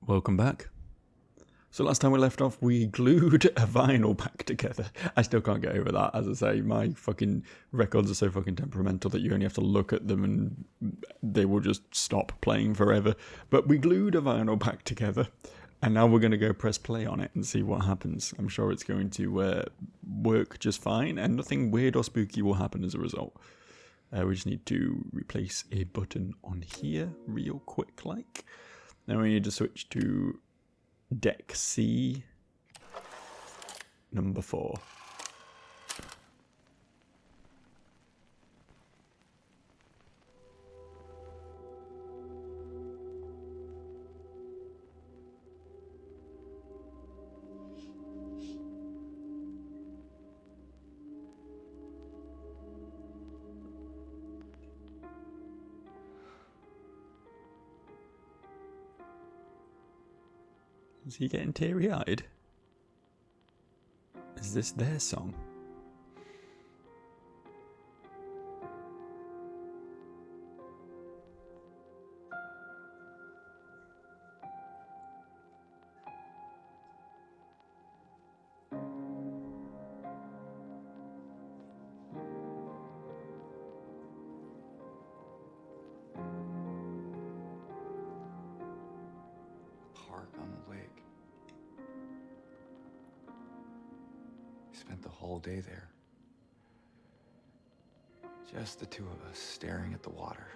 Welcome back. So last time we left off, we glued a vinyl back together. I still can't get over that. As I say, my fucking records are so fucking temperamental that you only have to look at them and they will just stop playing forever. But we glued a vinyl back together, and now we're going to go press play on it and see what happens. I'm sure it's going to work just fine, and nothing weird or spooky will happen as a result. We just need to replace a button on here real quick like. Then we need to switch to deck C, number 4. Is he getting teary-eyed? Is this their song? Park on the lake. We spent the whole day there. Just the two of us staring at the water.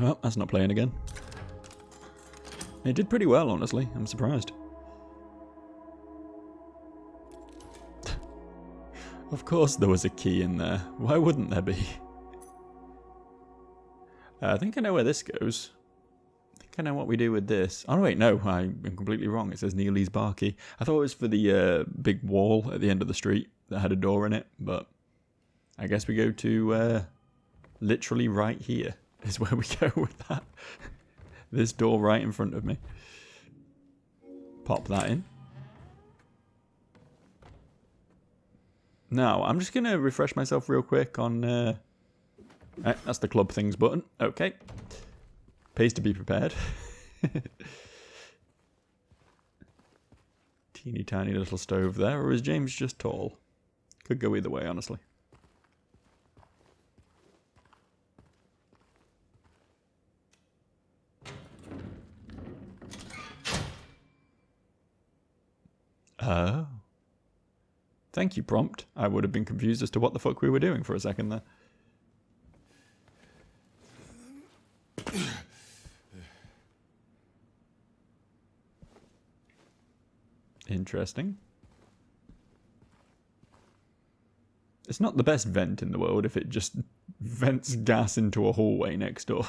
Oh, that's not playing again. It did pretty well, honestly. I'm surprised. Of course there was a key in there. Why wouldn't there be? I think I know where this goes. I think I know what we do with this. Oh wait, no, I'm completely wrong. It says Neely's Bar key. I thought it was for the big wall at the end of the street that had a door in it, but I guess we go to literally right here is where we go with that. This door right in front of me. Pop that in. Now, I'm just going to refresh myself real quick on... that's the club things button. Okay. Pays to be prepared. Teeny tiny little stove there. Or is James just tall? Could go either way, honestly. Oh. Thank you, prompt. I would have been confused as to what the fuck we were doing for a second there. Interesting. It's not the best vent in the world if it just vents gas into a hallway next door.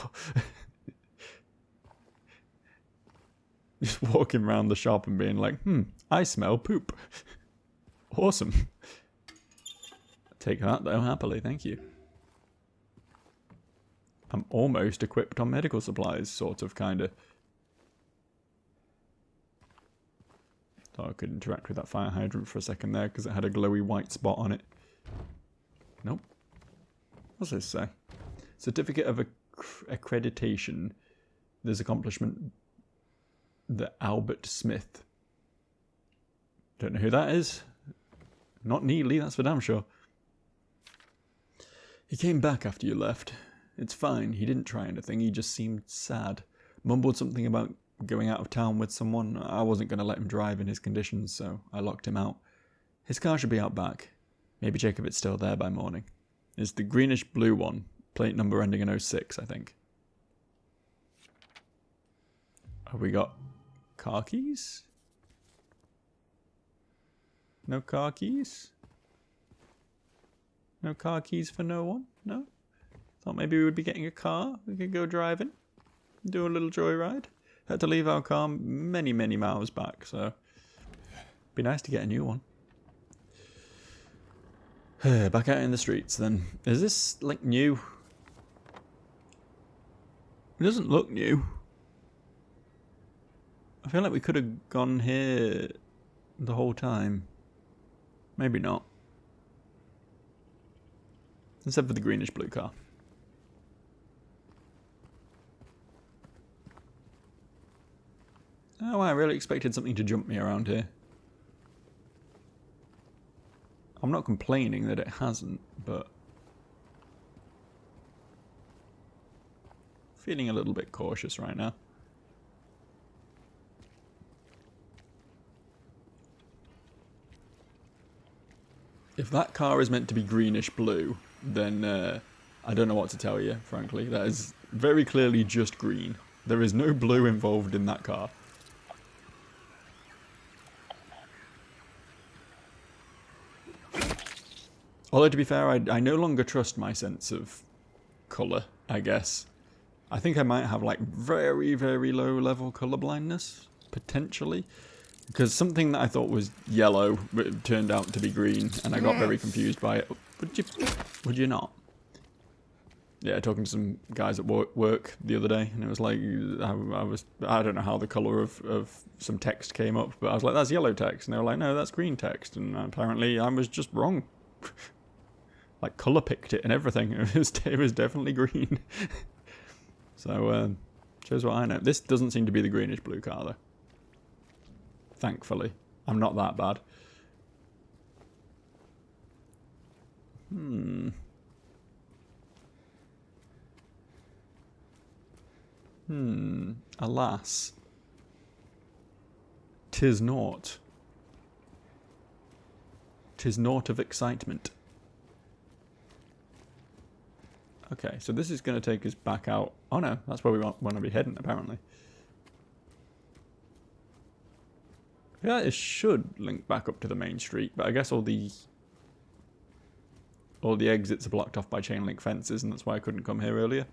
Just walking around the shop and being like, I smell poop. Awesome. Take that though, happily, thank you. I'm almost equipped on medical supplies, sort of, kinda. Thought I could interact with that fire hydrant for a second there because it had a glowy white spot on it. Nope. What's this say? Certificate of accreditation. There's accomplishment. The Albert Smith. Don't know who that is. Not Neely, that's for damn sure. He came back after you left. It's fine, he didn't try anything, he just seemed sad. Mumbled something about going out of town with someone. I wasn't going to let him drive in his conditions, so I locked him out. His car should be out back. Maybe check if it's still there by morning. It's the greenish blue one. Plate number ending in 06, I think. Have we got car keys? No car keys? No car keys for no one? No? Thought maybe we would be getting a car. We could go driving. Do a little joyride. Had to leave our car many, many miles back, so... Be nice to get a new one. Back out in the streets then. Is this, like, new? It doesn't look new. I feel like we could have gone here the whole time. Maybe not. Except for the greenish blue car. Oh, I really expected something to jump me around here. I'm not complaining that it hasn't, but feeling a little bit cautious right now. If that car is meant to be greenish blue, then I don't know what to tell you, frankly. That is very clearly just green. There is no blue involved in that car. Although, to be fair, I no longer trust my sense of colour, I guess. I think I might have, like, very, very low level colour blindness, potentially. Because something that I thought was yellow turned out to be green, and I got very confused by it. Would you not? Yeah, talking to some guys at work the other day, and it was like, I don't know how the colour of some text came up, but I was like, that's yellow text, and they were like, no, that's green text, and apparently I was just wrong. Like, colour picked it and everything. It was definitely green. So, shows what I know. This doesn't seem to be the greenish blue car, though. Thankfully. I'm not that bad. Alas. 'Tis naught. 'Tis naught of excitement. Okay, so this is going to take us back out. Oh no, that's where we want to be heading, apparently. Yeah, it should link back up to the main street, but I guess all the exits are blocked off by chain link fences, and that's why I couldn't come here earlier.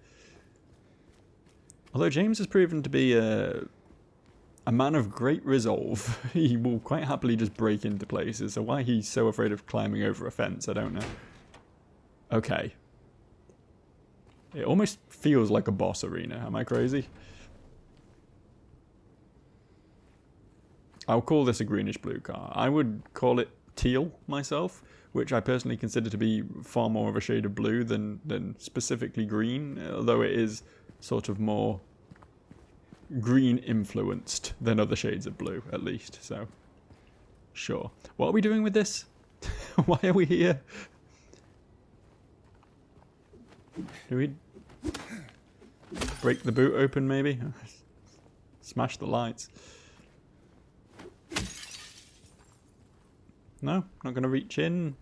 Although James has proven to be a man of great resolve. He will quite happily just break into places, so why he's so afraid of climbing over a fence, I don't know. Okay. It almost feels like a boss arena, am I crazy? I'll call this a greenish-blue car. I would call it teal myself, which I personally consider to be far more of a shade of blue than specifically green, although it is sort of more green-influenced than other shades of blue, at least, so sure. What are we doing with this? Why are we here? Do we break the boot open, maybe? Smash the lights. No, not going to reach in.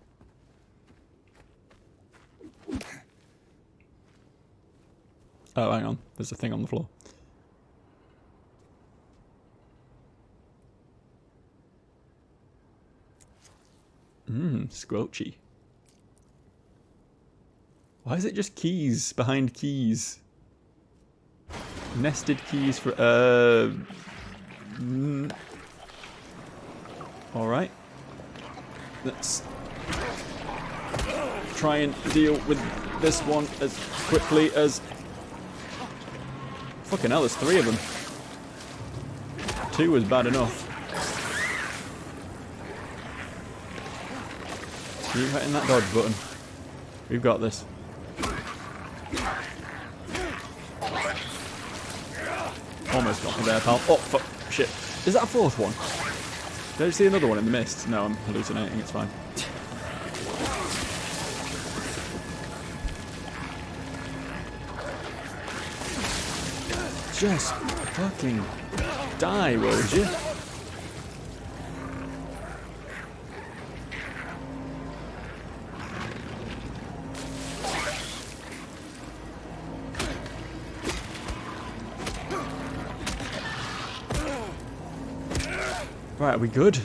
Oh, hang on. There's a thing on the floor. Squelchy. Why is it just keys behind keys? Nested keys for, Alright. Let's try and deal with this one as quickly as... Fucking hell, there's 3 of them. 2 was bad enough. Keep hitting that dodge button. We've got this. Almost got me there, pal. Oh, fuck. Shit. Is that a 4th one? Did I see another one in the mist? No, I'm hallucinating. It's fine. Just fucking die, would you? Right, are we good?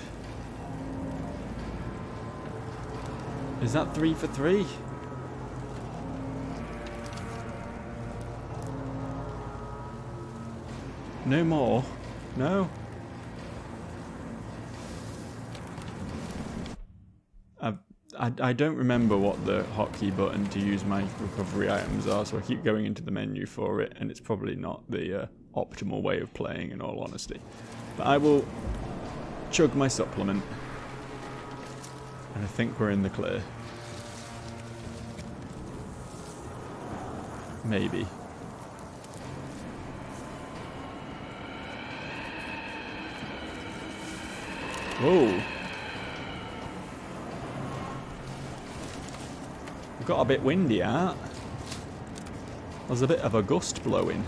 Is that 3 for 3? No more? No? I don't remember what the hotkey button to use my recovery items are, so I keep going into the menu for it, and it's probably not the optimal way of playing, in all honesty. But I will chug my supplement. And I think we're in the clear. Maybe. Whoa. We've got a bit windy out. There's a bit of a gust blowing.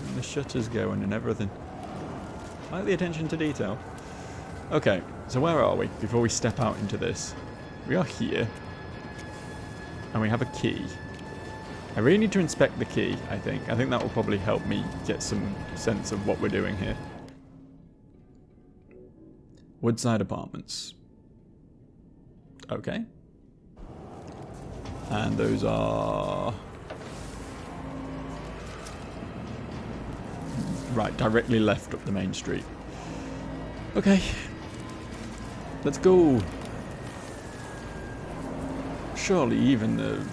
And the shutter's going and everything. I like the attention to detail. Okay, so where are we before we step out into this? We are here. And we have a key. I really need to inspect the key, I think. I think that will probably help me get some sense of what we're doing here. Woodside Apartments. Okay. And those are... right, directly left up the main street. Okay. Let's go. Surely even the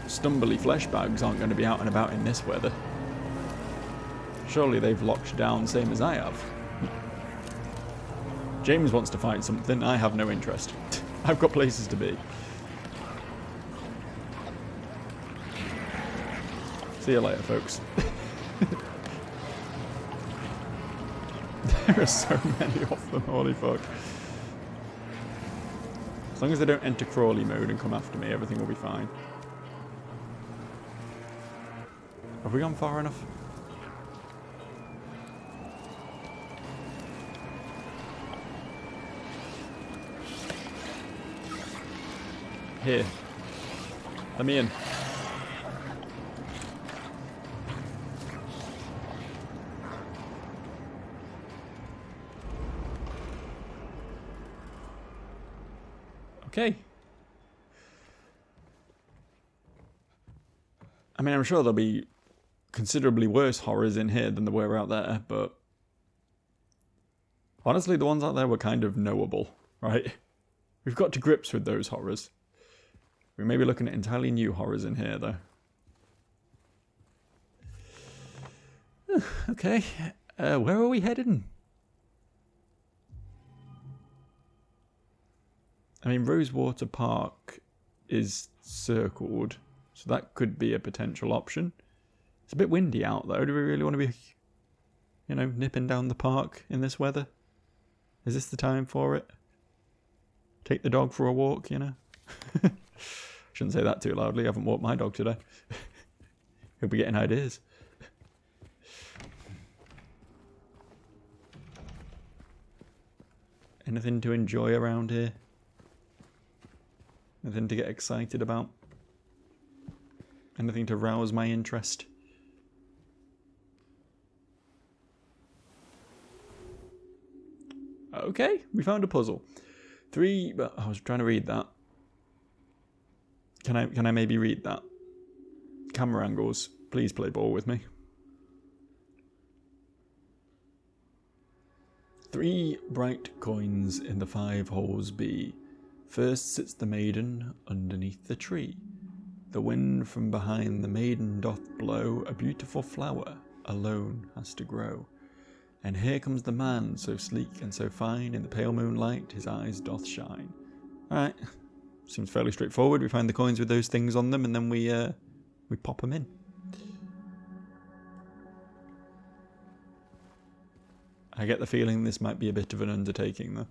stumbly flesh bags aren't going to be out and about in this weather. Surely they've locked down same as I have. James wants to find something, I have no interest. I've got places to be. See you later, folks. There are so many of them, holy fuck. As long as they don't enter crawly mode and come after me, everything will be fine. Have we gone far enough? Here. Let me in. Okay. I mean, I'm sure there'll be considerably worse horrors in here than there were out there, but honestly, the ones out there were kind of knowable, right? We've got to grips with those horrors. We may be looking at entirely new horrors in here, though. Okay. Where are we heading? I mean, Rosewater Park is circled, so that could be a potential option. It's a bit windy out, though. Do we really want to be, you know, nipping down the park in this weather? Is this the time for it? Take the dog for a walk, you know? Shouldn't say that too loudly. I haven't walked my dog today. He'll be getting ideas. Anything to enjoy around here? Anything to get excited about? Anything to rouse my interest? Okay, we found a puzzle. 3, but I was trying to read that. Can I maybe read that? Camera angles. Please play ball with me. 3 bright coins in the 5 holes be. First sits the maiden underneath the tree. The wind from behind the maiden doth blow. A beautiful flower alone has to grow. And here comes the man, so sleek and so fine. In the pale moonlight his eyes doth shine. Alright. Seems fairly straightforward. We find the coins with those things on them and then we pop them in. I get the feeling this might be a bit of an undertaking though.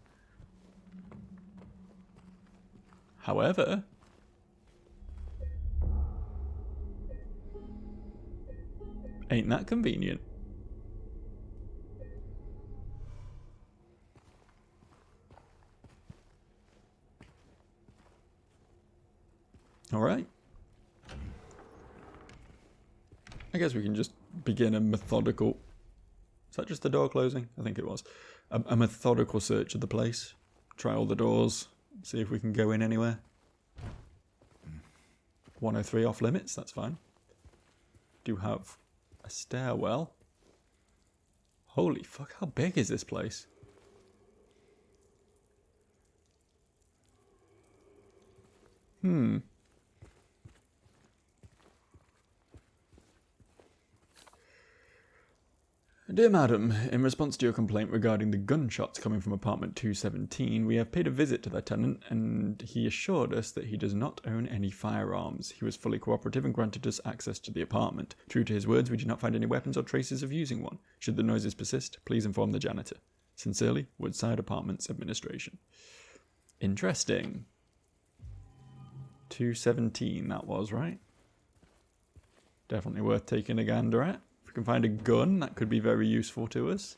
However, ain't that convenient? All right. I guess we can just begin a methodical... Is that just the door closing? I think it was. A methodical search of the place. Try all the doors. See if we can go in anywhere. 103 off limits, that's fine. Do have a stairwell. Holy fuck, how big is this place? Dear Madam, in response to your complaint regarding the gunshots coming from apartment 217, we have paid a visit to the tenant and he assured us that he does not own any firearms. He was fully cooperative and granted us access to the apartment. True to his words, we did not find any weapons or traces of using one. Should the noises persist, please inform the janitor. Sincerely, Woodside Apartments Administration. Interesting. 217 that was, right? Definitely worth taking a gander at. If we can find a gun, that could be very useful to us.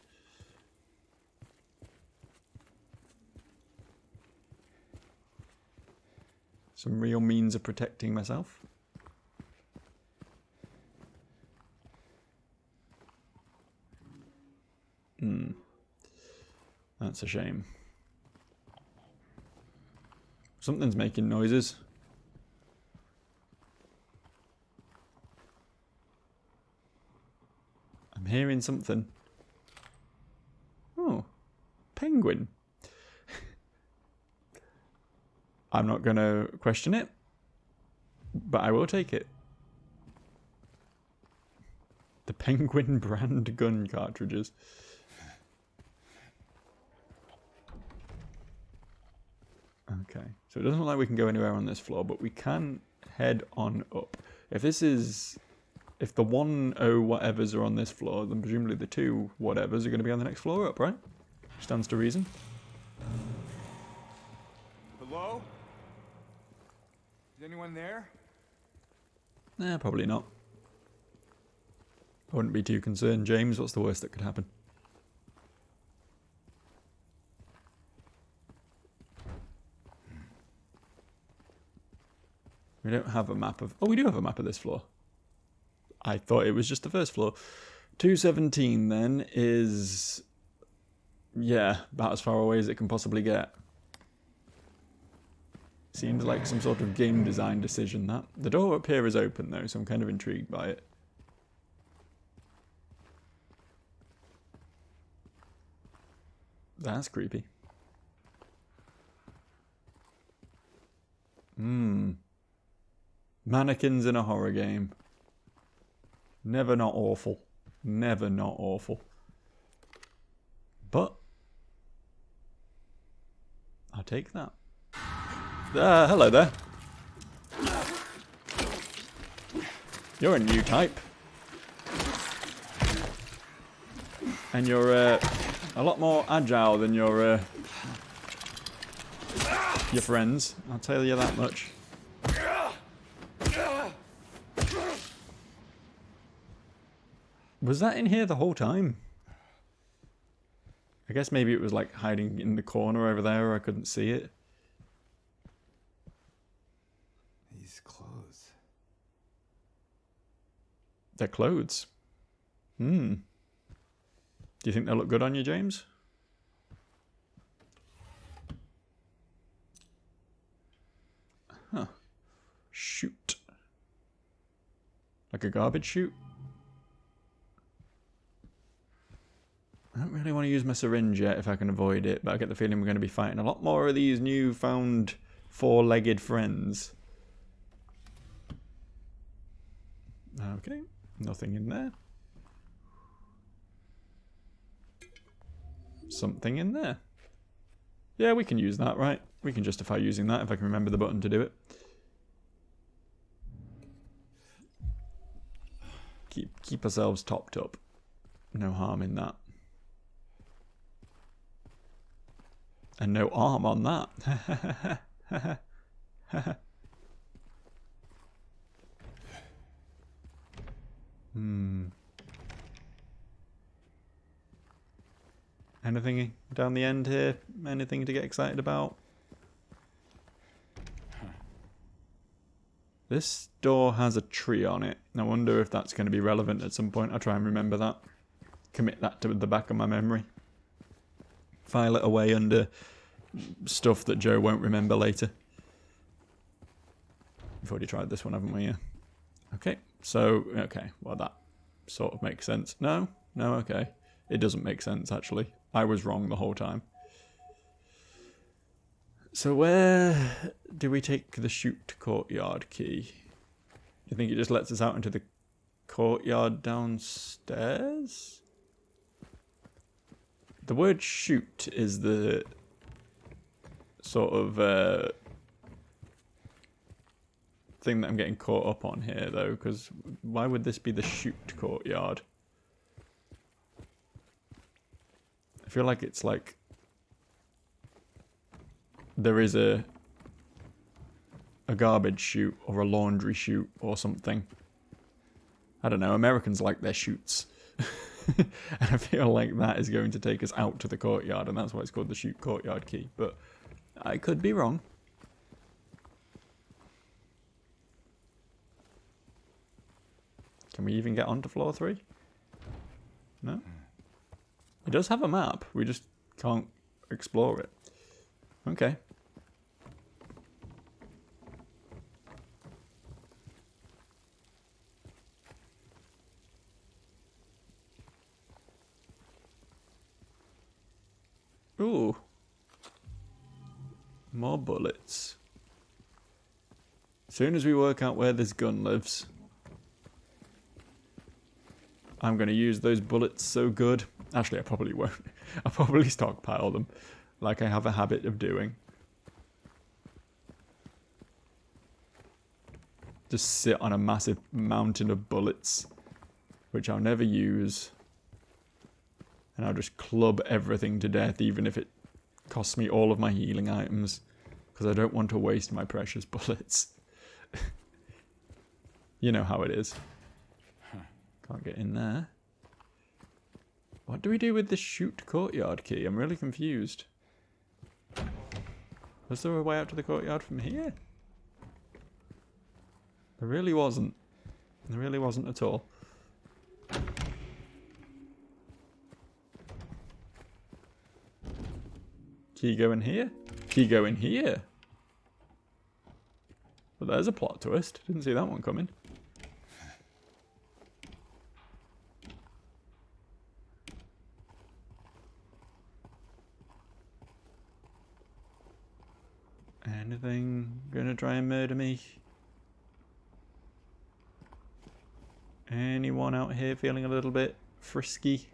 Some real means of protecting myself. That's a shame. Something's making noises. I'm hearing something. Oh, penguin. I'm not going to question it, but I will take it. The Penguin brand gun cartridges. Okay, so it doesn't look like we can go anywhere on this floor, but we can head on up. If the 1-0 whatevers are on this floor, then presumably the 2 whatevers are going to be on the next floor up, right? Stands to reason. Hello? Is anyone there? Nah, probably not. I wouldn't be too concerned. James, what's the worst that could happen? We don't have a map of... Oh, we do have a map of this floor. I thought it was just the first floor. 217 then is... yeah, about as far away as it can possibly get. Seems like some sort of game design decision, that. The door up here is open, though, so I'm kind of intrigued by it. That's creepy. Mannequins in a horror game. Never not awful. Never not awful. But I'll take that. Hello there. You're a new type. And you're a lot more agile than your friends. I'll tell you that much. Was that in here the whole time? I guess maybe it was like hiding in the corner over there where I couldn't see it. These clothes. They're clothes. Do you think they'll look good on you, James? Huh. Shoot. Like a garbage chute? I don't really want to use my syringe yet if I can avoid it, but I get the feeling we're going to be fighting a lot more of these newfound 4-legged friends. Okay, nothing in there. Something in there. Yeah, we can use that, right? We can justify using that if I can remember the button to do it. Keep ourselves topped up. No harm in that. And no arm on that. Anything down the end here? Anything to get excited about? This door has a tree on it. I wonder if that's going to be relevant at some point. I'll try and remember that. Commit that to the back of my memory. File it away under stuff that Joe won't remember later. We've already tried this one, haven't we? Yeah. Okay. So, okay. Well, that sort of makes sense. No? No, okay. It doesn't make sense, actually. I was wrong the whole time. So where do we take the shoot courtyard key? Do you think it just lets us out into the courtyard downstairs? The word shoot is the sort of thing that I'm getting caught up on here, though, because why would this be the shoot courtyard? I feel like it's like there is a garbage chute or a laundry chute or something. I don't know, Americans like their chutes. And I feel like that is going to take us out to the courtyard, and that's why it's called the shoot courtyard key, but I could be wrong. Can we even get onto floor 3? No? It does have a map, we just can't explore it. Okay. Ooh. More bullets. As soon as we work out where this gun lives, I'm going to use those bullets so good. Actually, I probably won't. I'll probably stockpile them, like I have a habit of doing. Just sit on a massive mountain of bullets, which I'll never use. And I'll just club everything to death, even if it costs me all of my healing items, because I don't want to waste my precious bullets. You know how it is. Can't get in there. What do we do with the shoot courtyard key? I'm really confused. Was there a way out to the courtyard from here? There really wasn't. There really wasn't at all. Key go in here? Key go in here? Well, there's a plot twist. Didn't see that one coming. Anything gonna try and murder me? Anyone out here feeling a little bit frisky?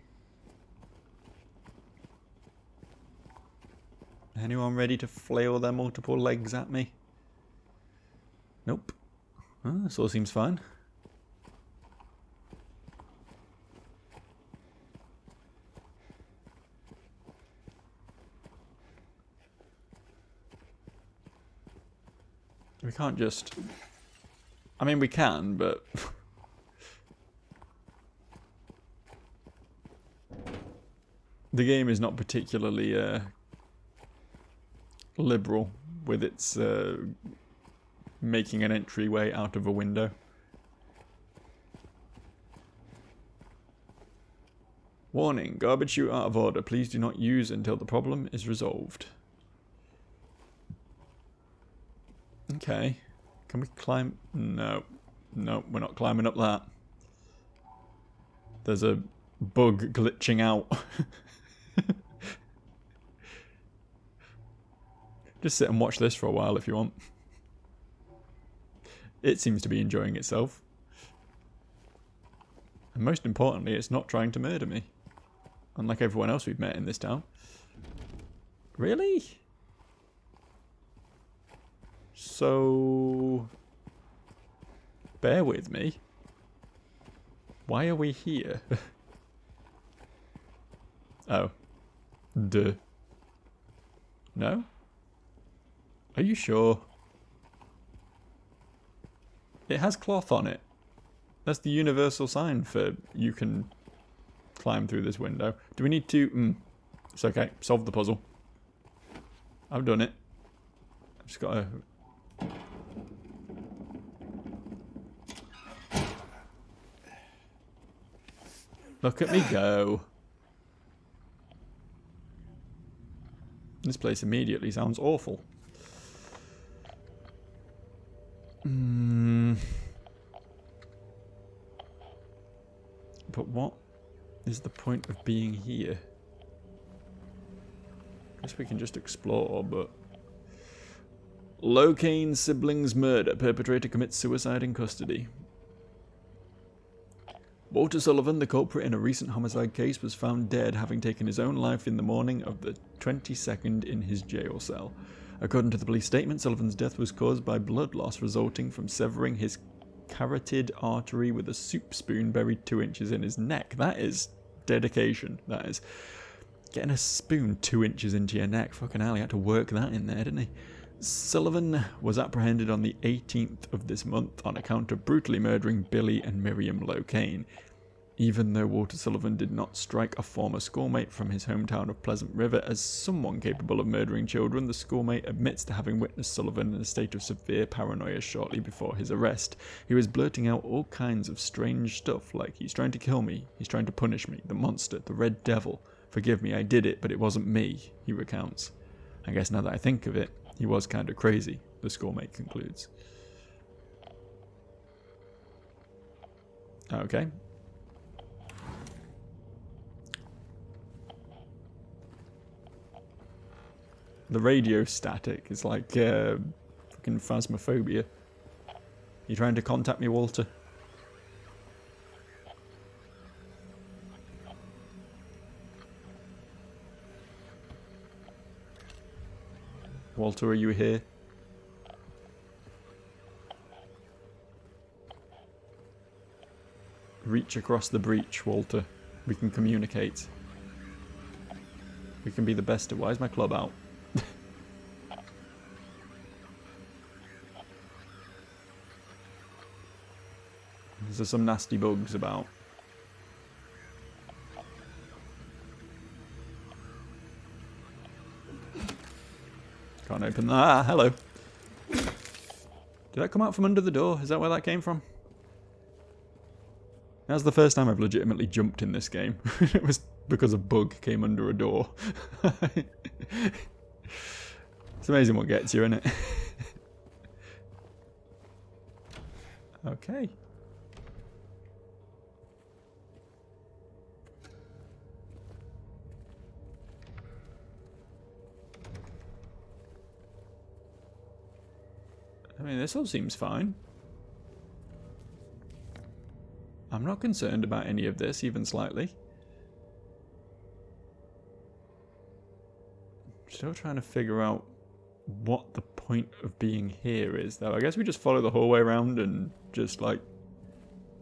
Anyone ready to flail their multiple legs at me? Nope. Oh, this all seems fine. We can't just... I mean, we can, but... the game is not particularly liberal with its making an entryway out of a window. Warning, garbage chute out of order. Please do not use until the problem is resolved. Okay. Can we climb? No. No, we're not climbing up that. There's a bug glitching out. Just sit and watch this for a while if you want. It seems to be enjoying itself. And most importantly, it's not trying to murder me. Unlike everyone else we've met in this town. Really? So... bear with me. Why are we here? Oh. Duh. No? Are you sure? It has cloth on it. That's the universal sign for you can climb through this window. Do we need to... It's okay. Solve the puzzle. I've done it. I've just got to... Look at me go. This place immediately sounds awful. But what is the point of being here? Guess we can just explore, but... Locane siblings murder. Perpetrator commits suicide in custody. Walter Sullivan, the culprit in a recent homicide case, was found dead, having taken his own life in the morning of the 22nd in his jail cell. According to the police statement, Sullivan's death was caused by blood loss resulting from severing his carotid artery with a soup spoon buried 2 inches in his neck. That is dedication. That is getting a spoon 2 inches into your neck. Fucking hell, he had to work that in there, didn't he? Sullivan was apprehended on the 18th of this month on account of brutally murdering Billy and Miriam Locane. Even though Walter Sullivan did not strike a former schoolmate from his hometown of Pleasant River as someone capable of murdering children, the schoolmate admits to having witnessed Sullivan in a state of severe paranoia shortly before his arrest. He was blurting out all kinds of strange stuff like, "He's trying to kill me, he's trying to punish me, the monster, the red devil. Forgive me, I did it, but it wasn't me," he recounts. I guess now that I think of it, he was kind of crazy, the schoolmate concludes. Okay. The radio static is like fucking phasmophobia. You trying to contact me, Walter? Walter, are you here? Reach across the breach, Walter. We can communicate. We can be the best at... Why is my club out? There's some nasty bugs about. Can't open that. Ah, hello. Did that come out from under the door? Is that where that came from? That's the first time I've legitimately jumped in this game. It was because a bug came under a door. It's amazing what gets you, isn't it? Okay. I mean, this all seems fine. I'm not concerned about any of this, even slightly. Still trying to figure out what the point of being here is, though. I guess we just follow the hallway around and just, like,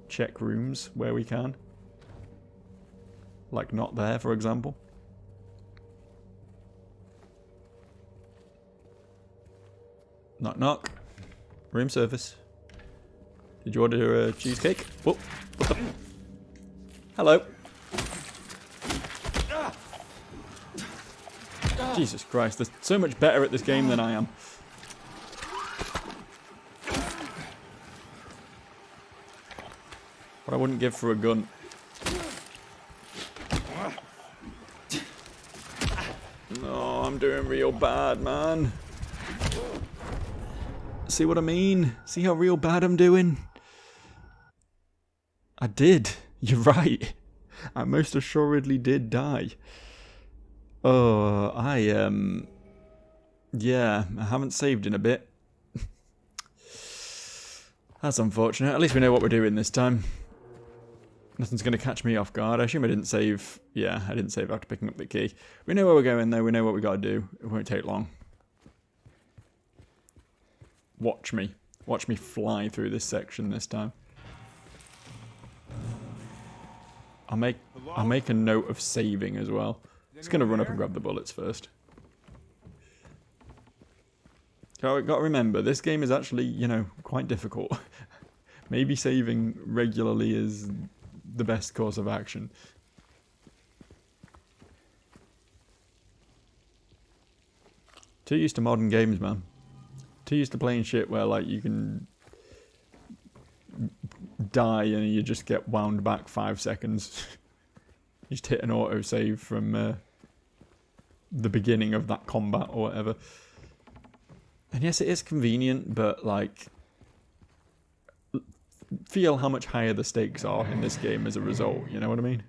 check rooms where we can. Like, not there, for example. Knock, knock. Room service. Did you order a cheesecake? Whoa. What the? Hello. Jesus Christ, they're so much better at this game than I am. What I wouldn't give for a gun. No, I'm doing real bad, man. See what I mean? See how real bad I'm doing? I did. You're right. I most assuredly did die. Oh, yeah, I haven't saved in a bit. That's unfortunate. At least we know what we're doing this time. Nothing's going to catch me off guard. I assume I didn't save. Yeah, I didn't save after picking up the key. We know where we're going, though. We know what we got to do. It won't take long. Watch me. Watch me fly through this section this time. I'll make a note of saving as well. Just gonna run up and grab the bullets first. Got to remember, this game is actually, you know, quite difficult. Maybe saving regularly is the best course of action. Too used to modern games, man. Too used to playing shit where, like, you can die and you just get wound back 5 seconds. You just hit an autosave from the beginning of that combat or whatever. And yes, it is convenient, but, like, feel how much higher the stakes are in this game as a result, you know what I mean?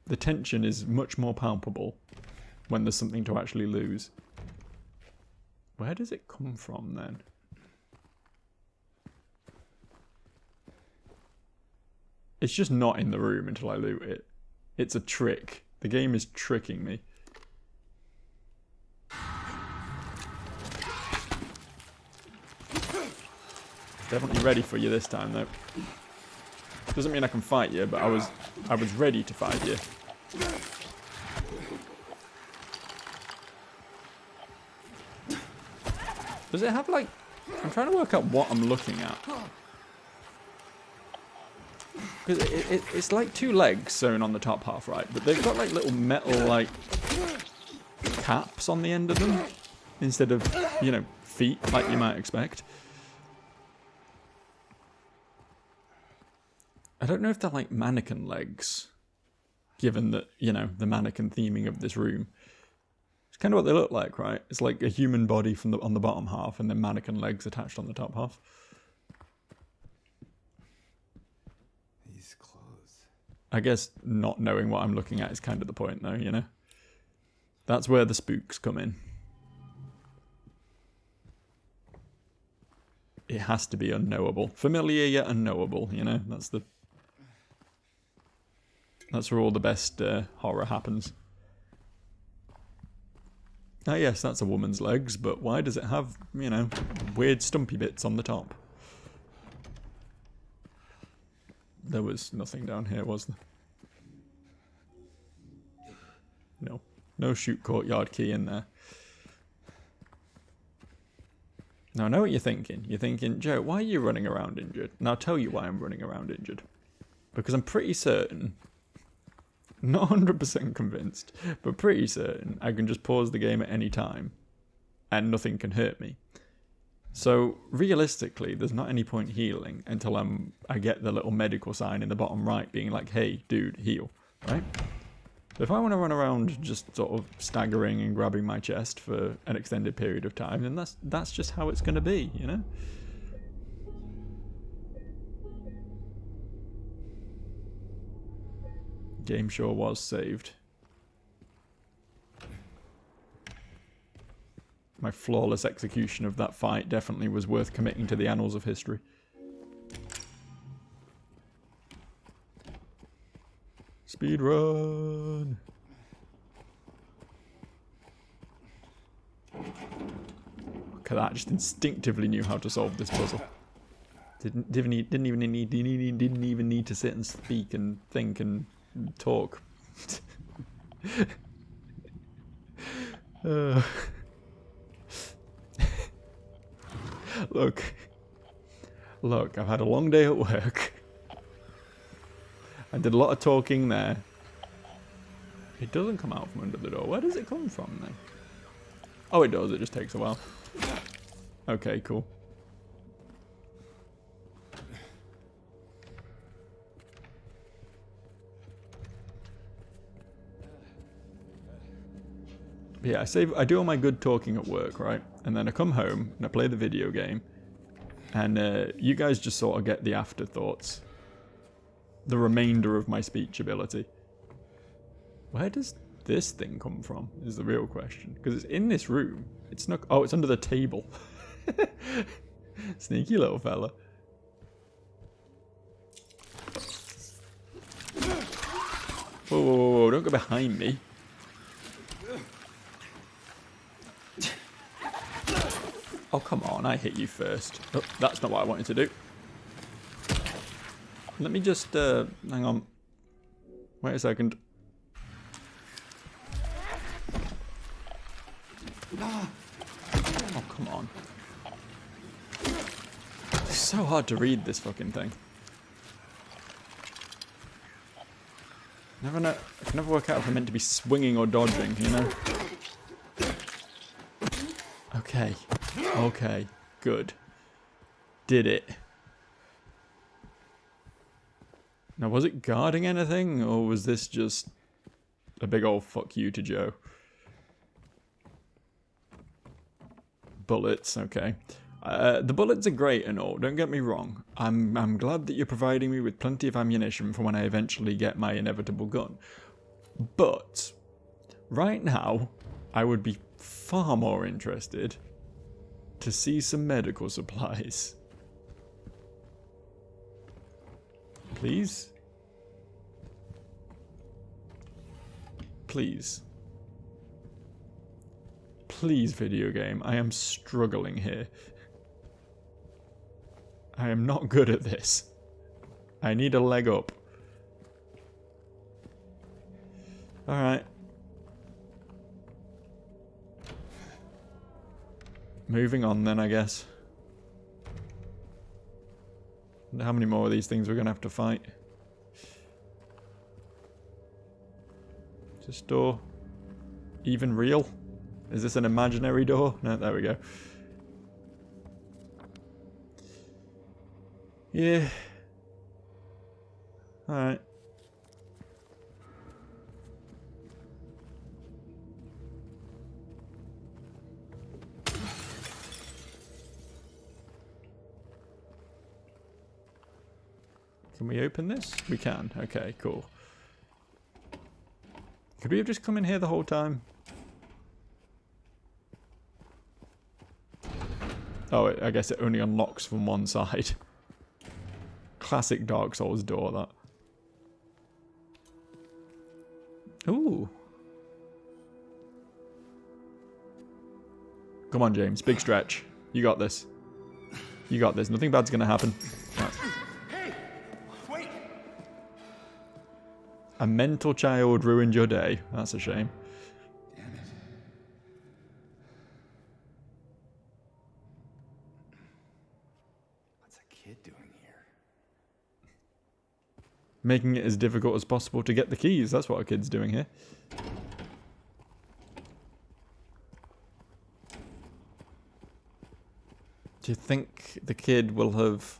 The tension is much more palpable when there's something to actually lose. Where does it come from, then? It's just not in the room until I loot it. It's a trick. The game is tricking me. Definitely ready for you this time, though. Doesn't mean I can fight you, but I was ready to fight you. Does it have, like... I'm trying to work out what I'm looking at. Because it's like two legs sewn on the top half, right? But they've got, like, little metal, like, caps on the end of them. Instead of, you know, feet, like you might expect. I don't know if they're like mannequin legs, given that, you know, the mannequin theming of this room. It's kind of what they look like, right? It's like a human body from on the bottom half and then mannequin legs attached on the top half. These clothes. I guess not knowing what I'm looking at is kind of the point, though, you know? That's where the spooks come in. It has to be unknowable. Familiar yet unknowable, you know? That's where all the best horror happens. Ah yes, that's a woman's legs, but why does it have, you know, weird stumpy bits on the top? There was nothing down here, was there? No. No shoot courtyard key in there. Now I know what you're thinking. You're thinking, Joe, why are you running around injured? And I'll tell you why I'm running around injured. Because I'm pretty certain... Not 100% convinced, but pretty certain I can just pause the game at any time and nothing can hurt me. So realistically, there's not any point healing until I get the little medical sign in the bottom right being like, hey, dude, heal, right? So if I want to run around just sort of staggering and grabbing my chest for an extended period of time, then that's just how it's going to be, you know? Game sure was saved. My flawless execution of that fight definitely was worth committing to the annals of history. Speed run. Look at that! I just instinctively knew how to solve this puzzle. Didn't even need to sit and speak and think and talk. Look, I've had a long day at work. I did a lot of talking there. It doesn't come out from under the door. Where does it come from then? Oh, it does. It just takes a while. Okay, cool. Yeah, I do all my good talking at work, right? And then I come home and I play the video game. And you guys just sort of get the afterthoughts. The remainder of my speech ability. Where does this thing come from is the real question. Because it's in this room. It's not... Oh, it's under the table. Sneaky little fella. Whoa, whoa, whoa, whoa, don't go behind me. Oh, come on, I hit you first. Oh, that's not what I wanted to do. Let me just, hang on. Wait a second. Oh, come on. It's so hard to read this fucking thing. I can never work out if I'm meant to be swinging or dodging, you know? Okay. Okay. Good. Did it. Now, was it guarding anything, or was this just a big old fuck you to Joe? Bullets, okay. The bullets are great and all, don't get me wrong. I'm glad that you're providing me with plenty of ammunition for when I eventually get my inevitable gun. But, right now, I would be far more interested to see some medical supplies. Please? Please. Please, video game. I am struggling here. I am not good at this. I need a leg up. Alright. Moving on then, I guess. Wonder how many more of these things we're going to have to fight. Is this door even real? Is this an imaginary door? No, there we go. Yeah. Alright. Can we open this? We can. Okay, cool. Could we have just come in here the whole time? Oh, I guess it only unlocks from one side. Classic Dark Souls door, that. Ooh. Come on, James. Big stretch. You got this. You got this. Nothing bad's gonna happen. Right. Hey! Wait! A mental child ruined your day. That's a shame. Damn it. What's a kid doing here? Making it as difficult as possible to get the keys. That's what a kid's doing here. Do you think the kid will have...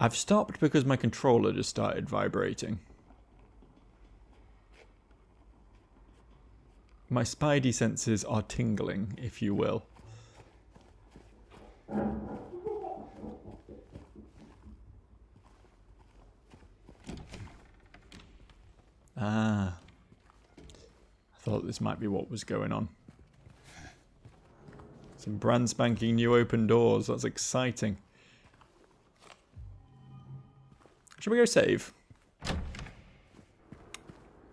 I've stopped because my controller just started vibrating. My spidey senses are tingling, if you will. Ah. I thought this might be what was going on. Some brand spanking new open doors. That's exciting. Should we go save?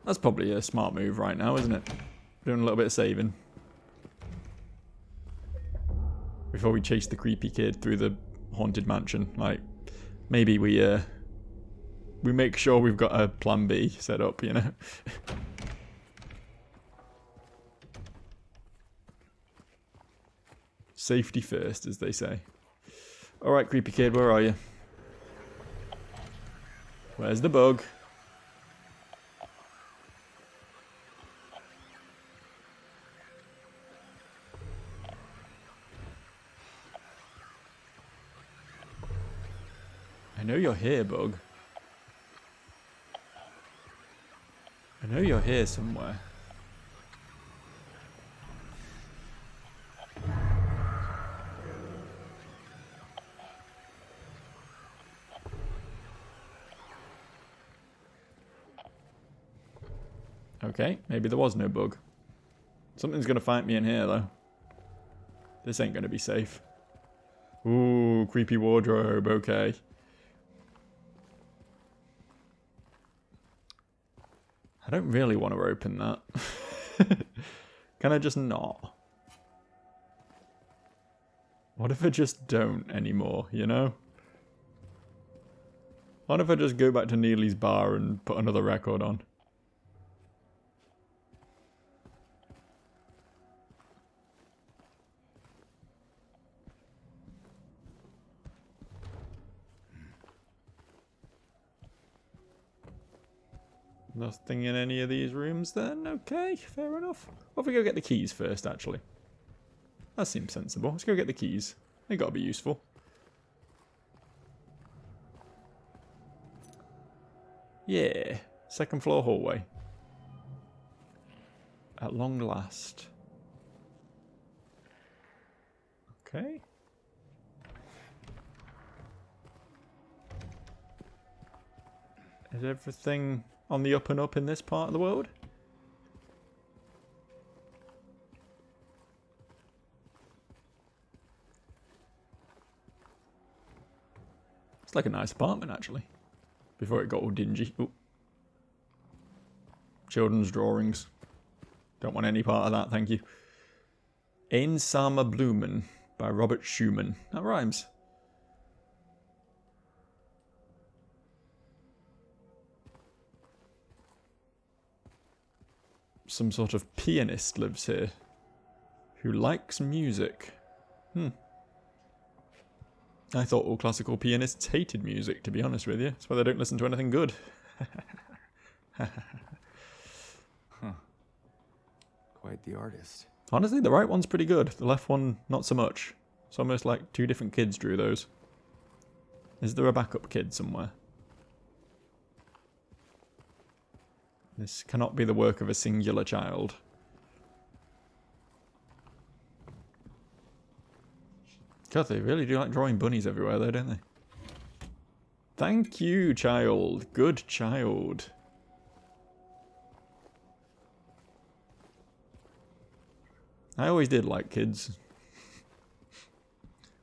That's probably a smart move right now, isn't it? Doing a little bit of saving. Before we chase the creepy kid through the haunted mansion. Like, maybe we make sure we've got a plan B set up, you know? Safety first, as they say. Alright, creepy kid, where are you? Where's the bug? I know you're here, bug. I know you're here somewhere. Okay, maybe there was no bug. Something's gonna fight me in here, though. This ain't gonna be safe. Ooh, creepy wardrobe, okay. I don't really want to open that. Can I just not? What if I just don't anymore, you know? What if I just go back to Neely's bar and put another record on? Nothing in any of these rooms then? Okay, fair enough. What if we go get the keys first, actually? That seems sensible. Let's go get the keys. They gotta be useful. Yeah. Second floor hallway. At long last. Okay. Is everything on the up and up in this part of the world? It's like a nice apartment, actually. Before it got all dingy. Ooh. Children's drawings. Don't want any part of that, thank you. Ein Sama Blumen by Robert Schumann. That rhymes. Some sort of pianist lives here who likes music. I thought all classical pianists hated music, to be honest with you. That's why they don't listen to anything good. Quite the artist. Honestly, the right one's pretty good. The left one, not so much. It's almost like two different kids drew those. Is there a backup kid somewhere? This cannot be the work of a singular child. God, they really do like drawing bunnies everywhere though, don't they? Thank you, child. Good child. I always did like kids.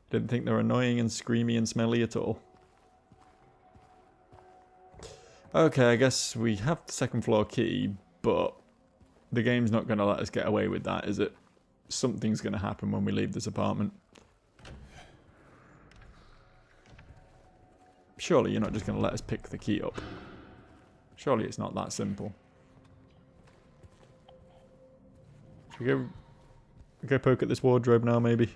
Didn't think they were annoying and screamy and smelly at all. Okay, I guess we have the second floor key, but the game's not going to let us get away with that, is it? Something's going to happen when we leave this apartment. Surely you're not just going to let us pick the key up. Surely it's not that simple. Should we go poke at this wardrobe now, maybe?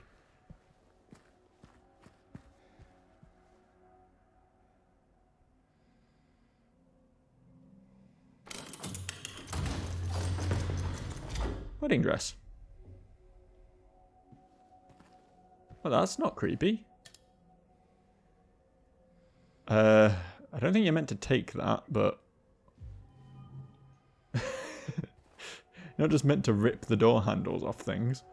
Wedding dress. Well, that's not creepy. I don't think you're meant to take that, but... You're not just meant to rip the door handles off things.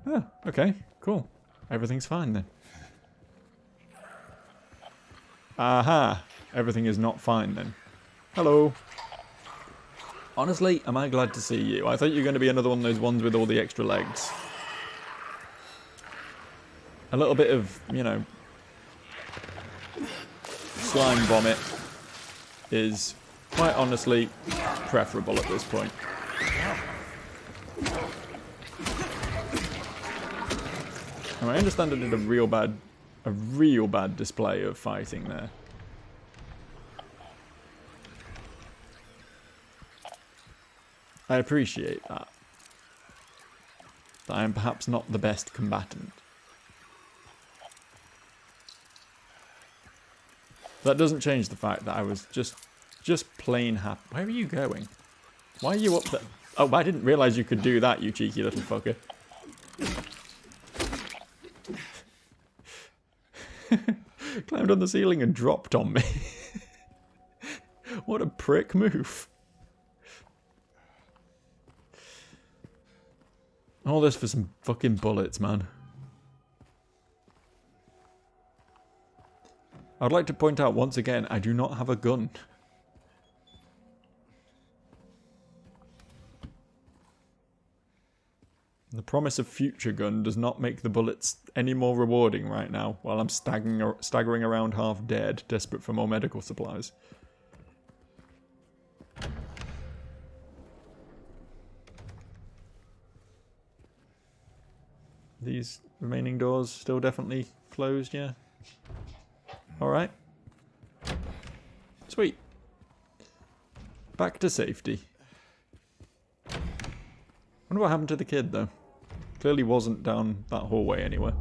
Oh, okay, cool. Everything's fine then. Aha! Everything is not fine then. Hello. Honestly, am I glad to see you? I thought you were going to be another one of those ones with all the extra legs. A little bit of, you know, slime vomit is, quite honestly, preferable at this point. Now, I understand I did a real bad display of fighting there. I appreciate that. That I am perhaps not the best combatant. That doesn't change the fact that I was just plain happy. Where are you going? Why are you up there? Oh, I didn't realise you could do that, you cheeky little fucker. Climbed on the ceiling and dropped on me. What a prick move. All this for some fucking bullets, man. I'd like to point out once again, I do not have a gun. The promise of future gun does not make the bullets any more rewarding right now, while I'm staggering around half dead, desperate for more medical supplies. These remaining doors still definitely closed, yeah? Alright. Sweet. Back to safety. Wonder what happened to the kid, though. Clearly wasn't down that hallway anywhere.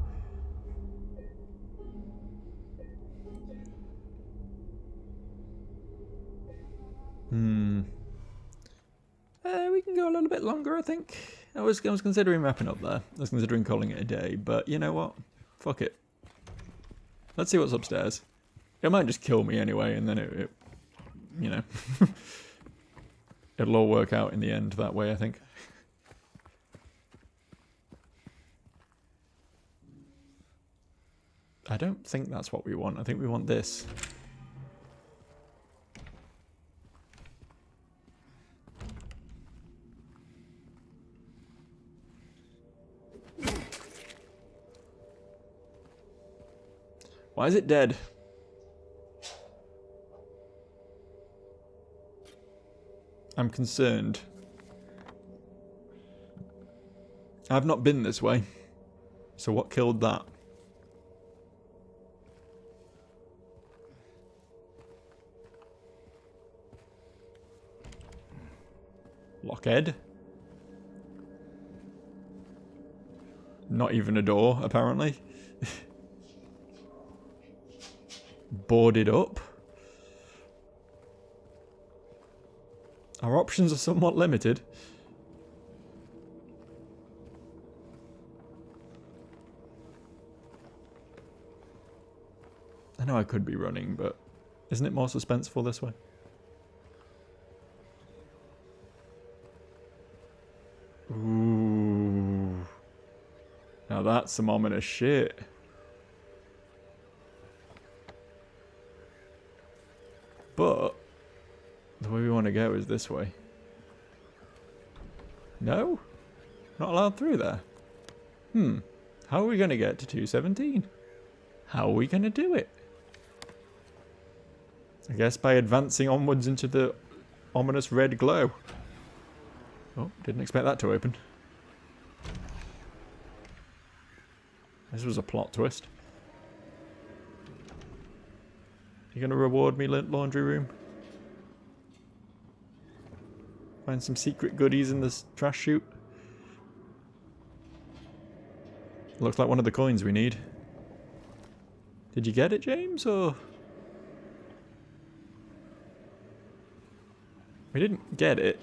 We can go a little bit longer, I think. I was considering wrapping up there. I was considering calling it a day, but you know what? Fuck it. Let's see what's upstairs. It might just kill me anyway, and then it you know, it'll all work out in the end that way, I think. I don't think that's what we want. I think we want this. Why is it dead? I'm concerned. I've not been this way. So what killed that? Lockhead. Not even a door, apparently. Boarded up. Our options are somewhat limited. I know I could be running, but isn't it more suspenseful this way? Ooh. Now that's some ominous shit. But the way we want to go is this way. No? Not allowed through there. How are we going to get to 217? How are we going to do it? I guess by advancing onwards into the ominous red glow. Oh, didn't expect that to open. This was a plot twist. You gonna reward me, laundry room? Find some secret goodies in this trash chute. Looks like one of the coins we need. Did you get it, James, or...? We didn't get it.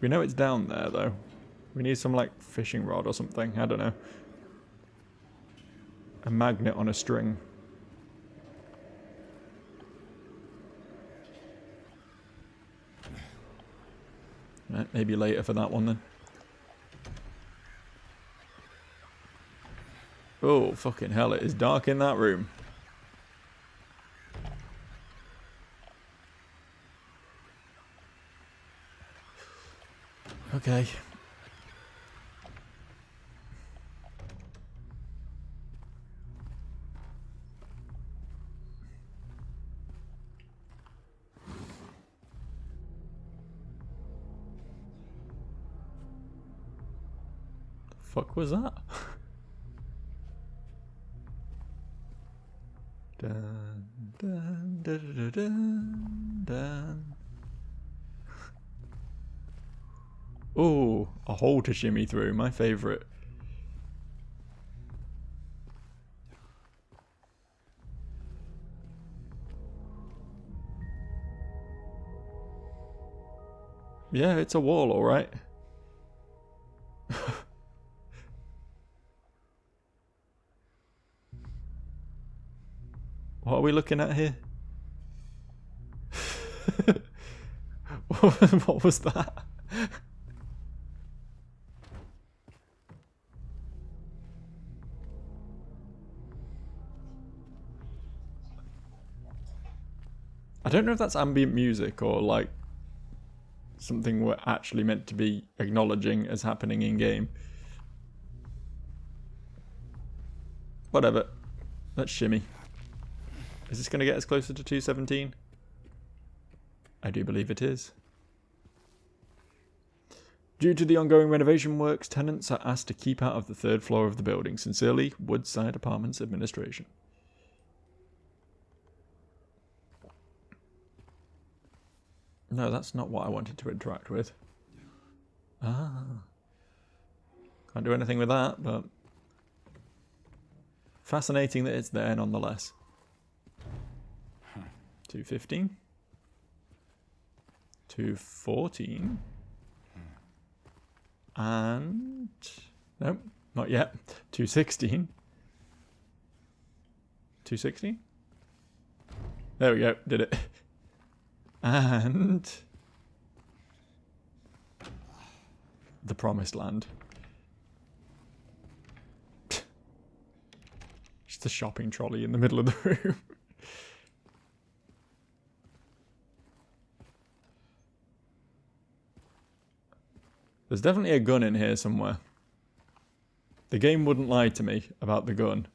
We know it's down there, though. We need some, like, fishing rod or something. I don't know. A magnet on a string. Right, maybe later for that one, then. Oh, fucking hell, it is dark in that room. Okay. The fuck was that? Dun, dun, dun, dun, dun, dun. Oh, a hole to shimmy through, my favourite. Yeah, it's a wall, alright. What are we looking at here? What was that? I don't know if that's ambient music or like something we're actually meant to be acknowledging as happening in game. Whatever. Let's shimmy. Is this going to get us closer to 217? I do believe it is. Due to the ongoing renovation works, tenants are asked to keep out of the third floor of the building. Sincerely, Woodside Apartments Administration. No, that's not what I wanted to interact with. Ah. Can't do anything with that, but... fascinating that it's there nonetheless. 215. 214. And... nope, not yet. 216. 216? There we go, did it. And... the Promised Land. Just a shopping trolley in the middle of the room. There's definitely a gun in here somewhere. The game wouldn't lie to me about the gun.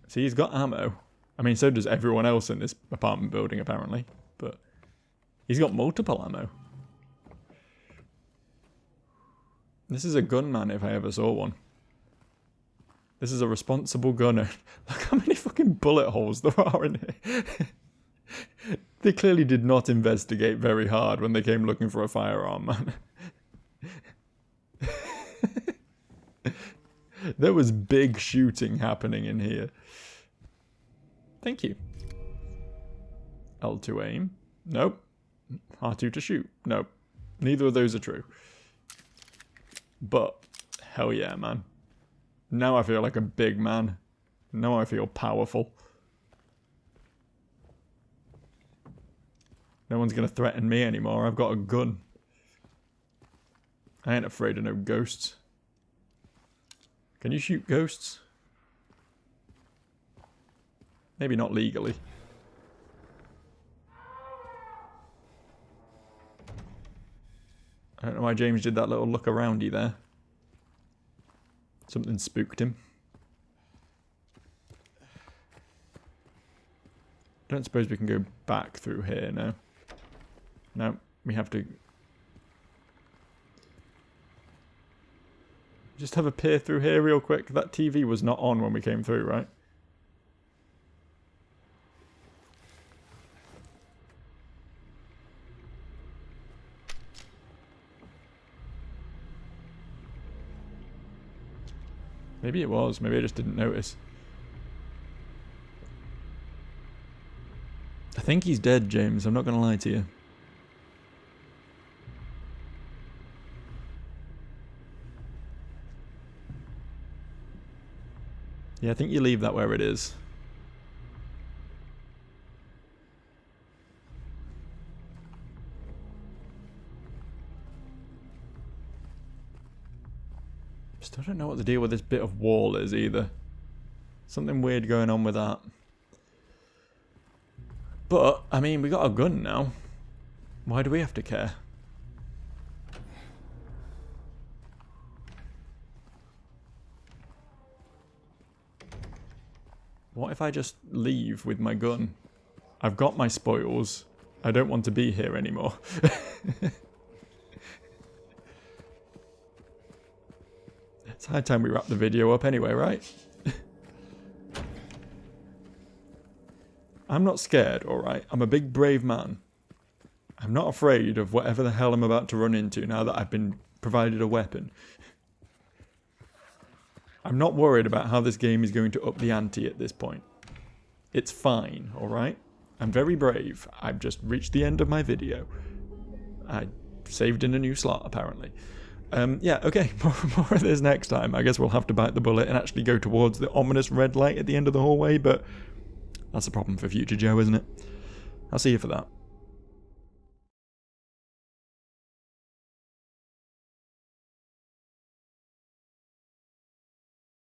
See, he's got ammo. I mean, so does everyone else in this apartment building, apparently. But He's got multiple ammo. This is a gunman if I ever saw one. This is a responsible gunner. Look how many fucking bullet holes there are in here. They clearly did not investigate very hard when they came looking for a firearm, man. There was big shooting happening in here. Thank you. L2 aim. Nope. R2 to shoot. Nope. Neither of those are true. But, hell yeah, man. Now I feel like a big man. Now I feel powerful. No one's gonna threaten me anymore. I've got a gun. I ain't afraid of no ghosts. Can you shoot ghosts? Maybe not legally. I don't know why James did that little look aroundy there. Something spooked him. Don't suppose we can go back through here, no. No, we have to... Just have a peer through here real quick. That TV was not on when we came through, right? Maybe it was. Maybe I just didn't notice. I think he's dead, James. I'm not going to lie to you. Yeah, I think you leave that where it is. Still don't know what the deal with this bit of wall is either. Something weird going on with that. But, I mean, we got a gun now. Why do we have to care? What if I just leave with my gun? I've got my spoils. I don't want to be here anymore. It's high time we wrap the video up anyway, right? I'm not scared, alright? I'm a big brave man. I'm not afraid of whatever the hell I'm about to run into now that I've been provided a weapon. I'm not worried about how this game is going to up the ante at this point. It's fine, alright? I'm very brave. I've just reached the end of my video. I saved in a new slot, apparently. Yeah, okay, more of this next time. I guess we'll have to bite the bullet and actually go towards the ominous red light at the end of the hallway, but that's a problem for future Joe, isn't it? I'll see you for that.